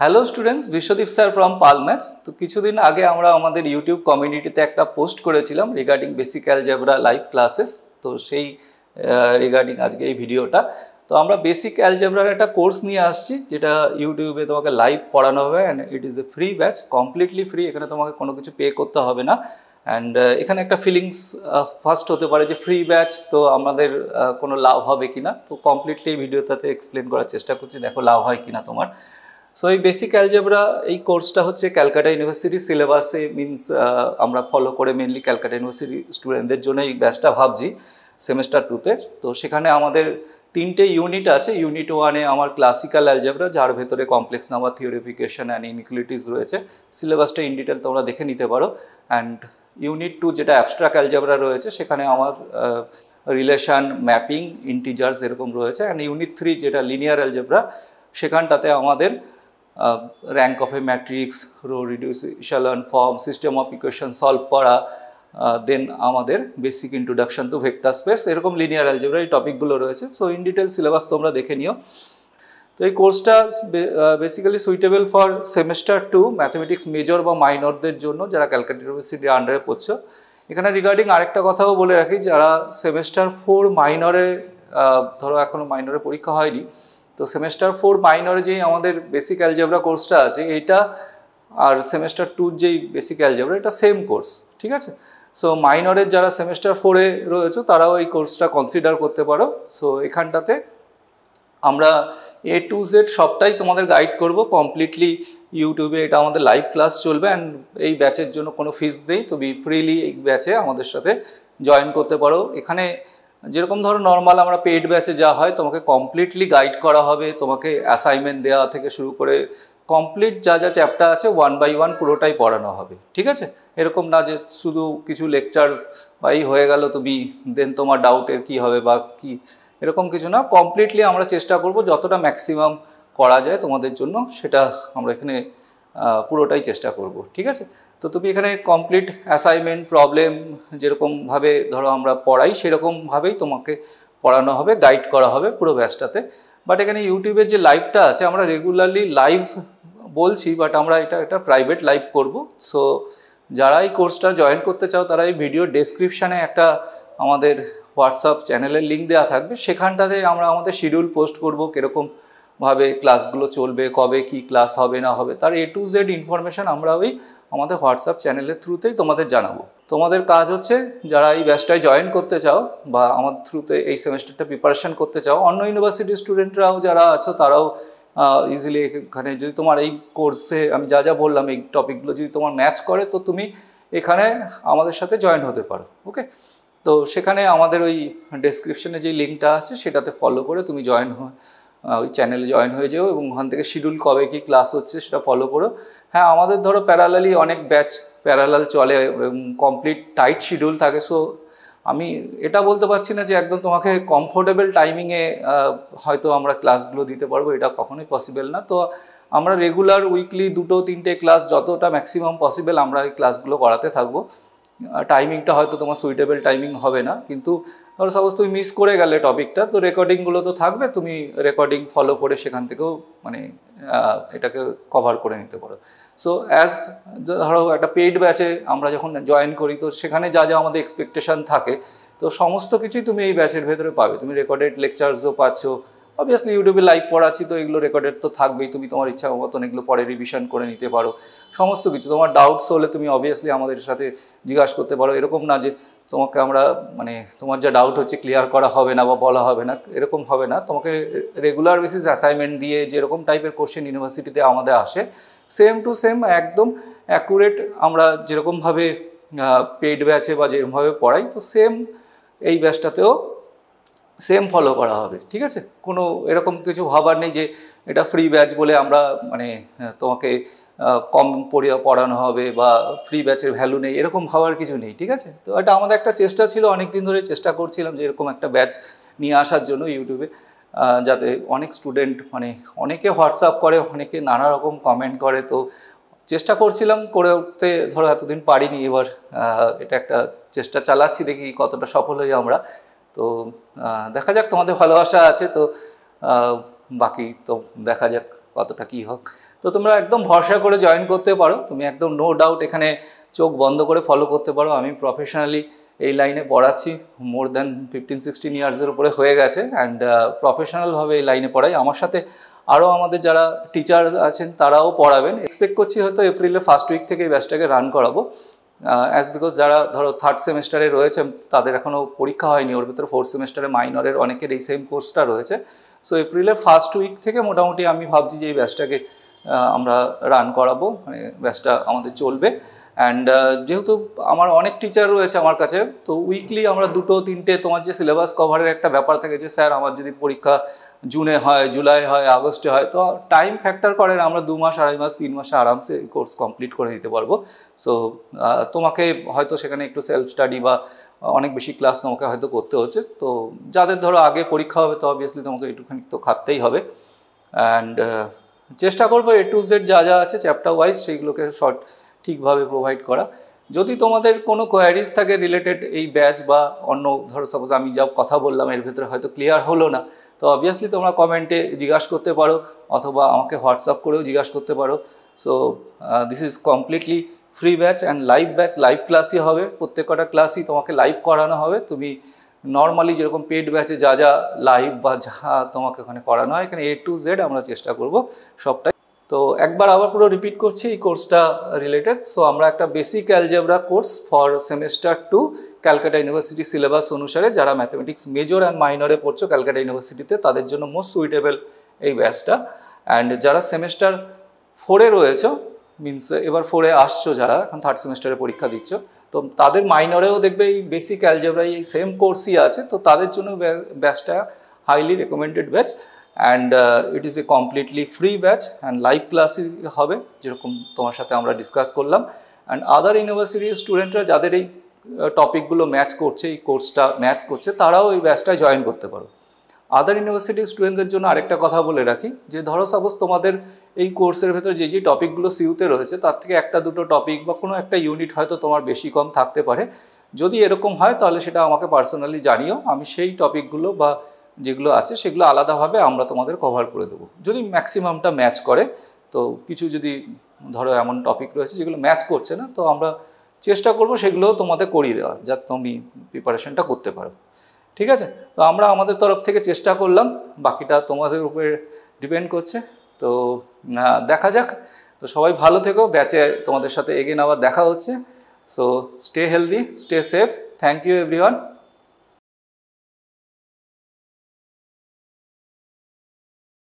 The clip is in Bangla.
Hello students, Biswadeep sir from Pal maths. তো কিছুদিন আগে আমরা আমাদের ইউটিউব কমিউনিটিতে একটা পোস্ট করেছিলাম regarding basic algebra live classes. তো সেই রিগার্ডিং আজকে এই ভিডিওটা। তো আমরা বেসিক অ্যালজেব্রার একটা কোর্স নিয়ে আসছি, যেটা ইউটিউবে তোমাকে লাইভ পড়ানো হবে and it is A free batch, completely free. এখানে তোমাকে কোনো কিছু পে করতে হবে না। অ্যান্ড এখানে একটা ফিলিংস ফার্স্ট হতে পারে যে ফ্রি ব্যাচ, তো আমাদের কোনো লাভ হবে কি না। তো কমপ্লিটলি এই ভিডিওটাতে এক্সপ্লেন করার চেষ্টা করছি, দেখো লাভ হয় কি না তোমার। সো এই বেসিক অ্যালজেব্রা এই কোর্সটা হচ্ছে ক্যালকাটা ইউনিভার্সিটি সিলেবাসে, মিনস আমরা ফলো করে মেনলি ক্যালকাটা ইউনিভার্সিটি স্টুডেন্টদের জন্য এই ব্যাচটা ভাবছি সেমেস্টার 2-তে। তো সেখানে আমাদের 3টে ইউনিট আছে। ইউনিট 1-এ আমার ক্লাসিক্যাল অ্যালজেব্রা, যার ভেতরে কমপ্লেক্স নাম্বার, থিওরিফিকেশন অ্যান্ড ইনইকুয়ালিটিস রয়েছে। সিলেবাসটা ইন ডিটেল তোমরা দেখে নিতে পারো। অ্যান্ড ইউনিট 2 যেটা অ্যাবস্ট্রাক্ট অ্যালজেব্রা রয়েছে, সেখানে আমার রিলেশন, ম্যাপিং, ইন্টিজার্স এরকম রয়েছে। অ্যান্ড ইউনিট 3 যেটা লিনিয়ার অ্যালজেব্রা, সেখানটাতে আমাদের rank of a matrix, row reduce echelon form, system of equation solve করা, দেন আমাদের basic introduction to vector space, এরকম লিনিয়ার অ্যালজেব্রা এই টপিকগুলো রয়েছে। সো ইন ডিটেল সিলেবাস তোমরা দেখে নিও। তো এই কোর্সটা basically suitable for semester 2 mathematics major বা মাইনরদের জন্য, যারা ক্যালকাটা ইউনিভার্সিটির আন্ডারে পড়ছো। এখানে রিগার্ডিং আরেকটা কথাও বলে রাখি, যারা সেমেস্টার 4 মাইনরে, ধরো এখনও মাইনরে পরীক্ষা হয়নি, তো সেমেস্টার 4 মাইনরে যেই আমাদের বেসিক অ্যালজেব্রা কোর্সটা আছে, এইটা আর সেমেস্টার 2 যেই বেসিক অ্যালজেব্রা, এটা সেম কোর্স, ঠিক আছে। সো মাইনরের যারা সেমেস্টার 4-এ রয়েছে তারাও এই কোর্সটা কনসিডার করতে পারো। সো এখানটাতে আমরা A to Z সবটাই তোমাদের গাইড করব কমপ্লিটলি ইউটিউবে। এটা আমাদের লাইভ ক্লাস চলবে অ্যান্ড এই ব্যাচের জন্য কোনো ফিস নেই। তুমি ফ্রিলি এই ব্যাচে আমাদের সাথে জয়েন করতে পারো। এখানে যেরকম ধরো নর্মাল আমরা পেইড ব্যাচে যা হয়, তোমাকে কমপ্লিটলি গাইড করা হবে, তোমাকে অ্যাসাইনমেন্ট দেওয়া থেকে শুরু করে কমপ্লিট যা যা চ্যাপ্টার আছে 1 by 1 পুরোটাই পড়ানো হবে, ঠিক আছে। এরকম না যে শুধু কিছু লেকচার্স বা এই হয়ে গেল তুমি দেন তোমার ডাউটের কি হবে বা কি, এরকম কিছু না। কমপ্লিটলি আমরা চেষ্টা করব যতটা ম্যাক্সিমাম করা যায় তোমাদের জন্য, সেটা আমরা এখানে পুরোটাই চেষ্টা করব, ঠিক আছে। তো তুমি এখানে কমপ্লিট অ্যাসাইনমেন্ট, প্রবলেম যেরকমভাবে ধরো আমরা পড়াই, সেরকমভাবেই তোমাকে পড়ানো হবে, গাইড করা হবে পুরো ব্যাচটাতে। বাট এখানে ইউটিউবের যে লাইভটা আছে, আমরা রেগুলারলি লাইভ বলছি, বাট আমরা এটা প্রাইভেট লাইভ করব। সো যারা এই কোর্সটা জয়েন করতে চাও, তারা এই ভিডিও ডেসক্রিপশানে একটা আমাদের হোয়াটসঅ্যাপ চ্যানেলের লিঙ্ক দেওয়া থাকবে, সেখানটাতে আমরা আমাদের শিডিউল পোস্ট করব, কীরকমভাবে ক্লাসগুলো চলবে, কবে কি ক্লাস হবে না হবে, তার A to Z ইনফরমেশান আমরা ওই আমাদের হোয়াটসঅ্যাপ চ্যানেলের থ্রুতেই তোমাদের জানাবো। তোমাদের কাজ হচ্ছে, যারা এই ব্যাচটায় জয়েন করতে চাও বা আমার থ্রুতে এই সেমেস্টারটা প্রিপারেশান করতে চাও, অন্য ইউনিভার্সিটির স্টুডেন্টরাও যারা আছো তারাও ইজিলি এখানে যদি তোমার এই কোর্সে আমি যা যা বললাম এই টপিকগুলো যদি তোমার ম্যাচ করে, তো তুমি এখানে আমাদের সাথে জয়েন হতে পারো, ওকে। তো সেখানে আমাদের ওই ডেসক্রিপশনে যে লিঙ্কটা আছে, সেটাতে ফলো করে তুমি ওই চ্যানেলে জয়েন হয়ে যাও এবং ওখান থেকে শিডিউল কবে কি ক্লাস হচ্ছে সেটা ফলো করো। হ্যাঁ, আমাদের ধরো প্যারালালি অনেক ব্যাচ প্যারালাল চলে, কমপ্লিট টাইট শিডিউল থাকে। সো আমি এটা বলতে পারছি না যে একদম তোমাকে কমফোর্টেবল টাইমিংয়ে হয়তো আমরা ক্লাসগুলো দিতে পারবো, এটা কখনোই পসিবল না। তো আমরা রেগুলার উইকলি 2-3টে ক্লাস, যতটা ম্যাক্সিমাম পসিবল আমরা এই ক্লাসগুলো করাতে থাকবো। টাইমিংটা হয়তো তোমার সুইটেবল টাইমিং হবে না, কিন্তু ধরো সাপোজ তুমি মিস করে গেলে টপিকটা, তো রেকর্ডিংগুলো তো থাকবে, তুমি রেকর্ডিং ফলো করে সেখান থেকেও মানে এটাকে কভার করে নিতে পারো। সো অ্যাজ ধরো একটা পেইড ব্যাচে আমরা যখন জয়েন করি, তো সেখানে যা যা আমাদের এক্সপেকটেশান থাকে, তো সমস্ত কিছুই তুমি এই ব্যাচের ভেতরে পাবে। তুমি রেকর্ডেড লেকচার্সও পাচ্ছ, অবভিয়াসলি ইউটিউবে লাইভ পড়াচ্ছি, তো এগুলো রেকর্ডেড তো থাকবেই, তুমি তোমার ইচ্ছা মতন এগুলো পরে রিভিশন করে নিতে পারো। সমস্ত কিছু তোমার ডাউটস হলে তুমি অবভিয়াসলি আমাদের সাথে জিজ্ঞাসা করতে পারো। এরকম না যে তোমাকে আমরা মানে তোমার যা ডাউট হচ্ছে ক্লিয়ার করা হবে না বা বলা হবে না, এরকম হবে না। তোমাকে রেগুলার বেসিস অ্যাসাইনমেন্ট দিয়ে যেরকম টাইপের কোশ্চেন ইউনিভার্সিটিতে আমাদের আসে, সেম টু সেম একদম অ্যাকুরেট আমরা যেরকমভাবে পেইড ব্যাচে বা যেরকমভাবে পড়াই, তো সেম এই ব্যাচটাতেও সেম ফলো করা হবে, ঠিক আছে। কোনো এরকম কিছু ভাবার নেই যে এটা ফ্রি ব্যাচ বলে আমরা মানে তোমাকে কম পড়ানো হবে বা ফ্রি ব্যাচের ভ্যালু নেই, এরকম ভাবার কিছু নেই, ঠিক আছে। তো এটা আমাদের একটা চেষ্টা ছিল, অনেক দিন ধরে চেষ্টা করছিলাম যে এরকম একটা ব্যাচ নিয়ে আসার জন্য ইউটিউবে, যাতে অনেক স্টুডেন্ট মানে অনেকে হোয়াটসঅ্যাপ করে, অনেকে নানা রকম কমেন্ট করে। তো চেষ্টা করছিলাম করে উঠতে, ধরো এতদিন পারিনি, এবার এটা একটা চেষ্টা চালাচ্ছি, দেখি কতটা সফল হই আমরা। তো দেখা যাক, তোমাদের ভালোবাসা আছে তো, বাকি তো দেখা যাক কতটা কী হোক। তো তোমরা একদম ভরসা করে জয়েন করতে পারো, তুমি একদম নো ডাউট এখানে চোখ বন্ধ করে ফলো করতে পারো। আমি প্রফেশনালি এই লাইনে পড়াচ্ছি, মোর দ্যান 15-16 ইয়ার্সের উপরে হয়ে গেছে, অ্যান্ড প্রফেশনালভাবে এই লাইনে পড়াই। আমার সাথে আরও আমাদের যারা টিচার আছেন তারাও পড়াবেন। এক্সপেক্ট করছি হয়তো এপ্রিলের ফার্স্ট উইক থেকে এই ব্যাচটাকে রান করাবো, অ্যাজ বিকজ যারা ধরো থার্ড সেমেস্টারে রয়েছে তাদের এখনও পরীক্ষা হয়নি, ওর ভিতরে ফোর্থ সেমেস্টারে মাইনরের অনেকের এই সেম কোর্সটা রয়েছে। সো এপ্রিলের ফার্স্ট উইক থেকে মোটামুটি আমি ভাবছি যে এই ব্যাচটাকে আমরা রান করাবো, মানে ব্যাচটা আমাদের চলবে। অ্যান্ড যেহেতু আমার অনেক টিচার রয়েছে আমার কাছে, তো উইকলি আমরা 2-3টে তোমার যে সিলেবাস কভারের একটা ব্যাপার থাকে যে স্যার আমার যদি পরীক্ষা জুনে হয়, জুলাই হয়, আগস্টে হয়, তো টাইম ফ্যাক্টর করে আমরা 2 মাস, 2.5 মাস, 3 মাসে আরামসে কোর্স কমপ্লিট করে দিতে পারবো। সো তোমাকে হয়তো সেখানে একটু সেলফ স্টাডি বা অনেক বেশি ক্লাস তোমাকে হয়তো করতে হচ্ছে। তো যাদের ধরো আগে পরীক্ষা হবে তো অবভিয়াসলি তোমাকে একটুখানি তো খাটতেই হবে। অ্যান্ড চেষ্টা করবো A to Z যা যা আছে চ্যাপ্টার ওয়াইজ সেইগুলোকে ঠিকভাবে প্রোভাইড করা। যদি তোমাদের কোনো কোয়ারিজ থাকে রিলেটেড এই ব্যাচ বা অন্য, ধরো সাপোজ আমি যা কথা বললাম এর ভেতরে হয়তো ক্লিয়ার হলো না, তো অবভিয়াসলি তোমরা কমেন্টে জিজ্ঞাসা করতে পারো অথবা আমাকে হোয়াটসঅ্যাপ করেও জিজ্ঞাসা করতে পারো। So this is completely free batch and live batch, live ক্লাসই হবে, প্রত্যেকটা ক্লাসই তোমাকে লাইভ করানো হবে। তুমি নর্মালি যেরকম পেড ব্যাচে যা যা লাইভ বা যা তোমাকে ওখানে করানো হয়, এখানে A to Z আমরা চেষ্টা করব সবটাই। তো একবার আবার পুরো রিপিট করছি এই কোর্সটা রিলেটেড। সো আমরা একটা basic algebra course for semester 2 Calcutta university syllabus অনুসারে, যারা ম্যাথমেটিক্স মেজর অ্যান্ড মাইনরে পড়ছো ক্যালকাটা ইউনিভার্সিটিতে তাদের জন্য মোস্ট সুইটেবল এই ব্যাচটা। অ্যান্ড যারা সেমেস্টার 4-এ রয়েছো, মিনস এবার 4-এ আসছো, যারা এখন থার্ড সেমেস্টারে পরীক্ষা দিচ্ছ, তো তাদের মাইনরেও দেখবে এই বেসিক অ্যালজেব্রা এই সেম কোর্সই আছে, তো তাদের জন্য ব্যাচটা highly recommended batch. And it is a completely free batch and live ক্লাসই হবে, যেরকম তোমার সাথে আমরা ডিসকাস করলাম। অ্যান্ড আদার ইউনিভার্সিটির স্টুডেন্টরা যাদের এই টপিকগুলো ম্যাচ করছে, এই কোর্সটা ম্যাচ করছে, তারাও এই ব্যাচটায় জয়েন করতে পারো। আদার ইউনিভার্সিটির স্টুডেন্টদের জন্য আরেকটা কথা বলে রাখি, যে ধরো সাপোজ তোমাদের এই কোর্সের ভেতরে যে টপিকগুলো সিউতে রয়েছে তার থেকে 1-2 টপিক বা কোনো একটা ইউনিট হয়তো তোমার বেশি কম থাকতে পারে। যদি এরকম হয় তাহলে সেটা আমাকে পার্সোনালি জানিও, আমি সেই টপিকগুলো বা যেগুলো আছে সেগুলো আলাদাভাবে আমরা তোমাদের কভার করে দেবো, যদি ম্যাক্সিমামটা ম্যাচ করে। তো কিছু যদি ধরো এমন টপিক রয়েছে যেগুলো ম্যাচ করছে না, তো আমরা চেষ্টা করবো সেগুলোও তোমাদের করিয়ে দেওয়ার, যাতে তুমি প্রিপারেশনটা করতে পারো। ঠিক আছে, তো আমরা আমাদের তরফ থেকে চেষ্টা করলাম, বাকিটা তোমাদের উপরে ডিপেন্ড করছে। তো দেখা যাক। তো সবাই ভালো থেকো, ব্যাচে তোমাদের সাথে এগেন আবার দেখা হচ্ছে। So stay healthy, stay safe. Thank you everyone.